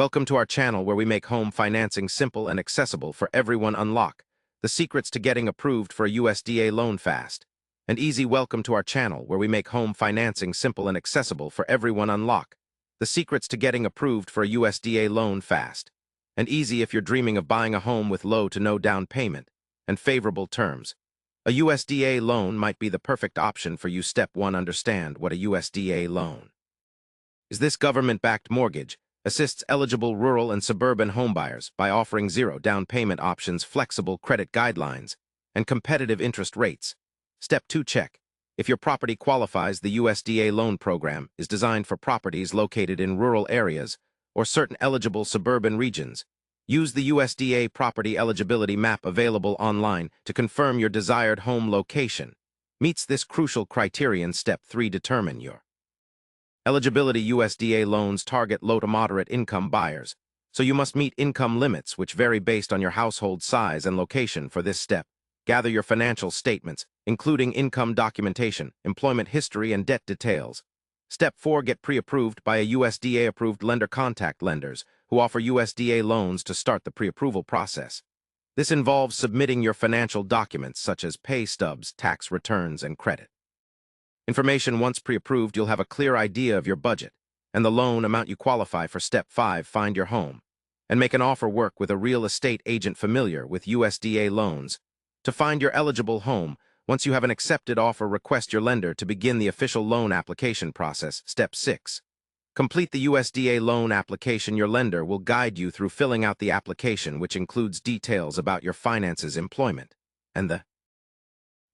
Welcome to our channel where we make home financing simple and accessible for everyone. Unlock the secrets to getting approved for a USDA loan fast. And easy. Welcome to our channel where we make home financing simple and accessible for everyone. Unlock the secrets to getting approved for a USDA loan fast and easy if you're dreaming of buying a home with low to no down payment and favorable terms. A USDA loan might be the perfect option for you. Step 1. Understand what a USDA loan is. This government-backed mortgage assists eligible rural and suburban homebuyers by offering zero down payment options, flexible credit guidelines, and competitive interest rates. Step 2. Check if your property qualifies. The USDA loan program is designed for properties located in rural areas or certain eligible suburban regions. Use the USDA property eligibility map available online to confirm your desired home location meets this crucial criterion. Step 3. Determine your eligibility. USDA loans target low to moderate income buyers, so you must meet income limits which vary based on your household size and location. For this step, gather your financial statements, including income documentation, employment history, and debt details. Step 4. Get pre-approved by a USDA-approved lender. Contact lenders who offer USDA loans to start the pre-approval process. This involves submitting your financial documents such as pay stubs, tax returns, and credit information. Once pre-approved, you'll have a clear idea of your budget and the loan amount you qualify for. Step 5. Find your home and make an offer. Work with a real estate agent familiar with USDA loans to find your eligible home. Once you have an accepted offer, request your lender to begin the official loan application process. Step 6. Complete the USDA loan application. Your lender will guide you through filling out the application, which includes details about your finances, employment, and the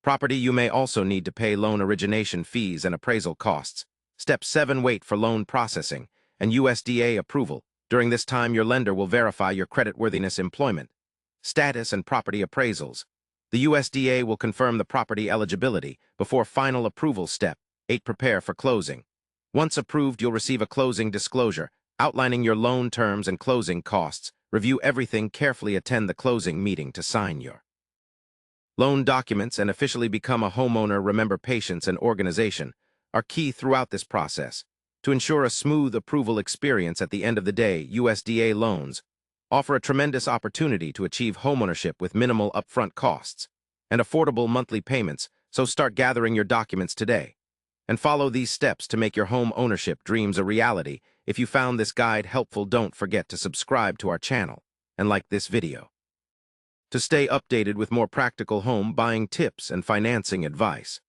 property. You may also need to pay loan origination fees and appraisal costs. Step 7. Wait for loan processing and USDA approval. During this time, your lender will verify your creditworthiness, employment status, and property appraisals. The USDA will confirm the property eligibility before final approval. Step 8. Prepare for closing. Once approved, you'll receive a closing disclosure outlining your loan terms and closing costs. Review everything carefully. Attend the closing meeting to sign your loan documents and officially become a homeowner. Remember, patience and organization are key throughout this process to ensure a smooth approval experience. At the end of the day, USDA loans offer a tremendous opportunity to achieve homeownership with minimal upfront costs and affordable monthly payments. So start gathering your documents today and follow these steps to make your home ownership dreams a reality. If you found this guide helpful, don't forget to subscribe to our channel and like this video to stay updated with more practical home buying tips and financing advice.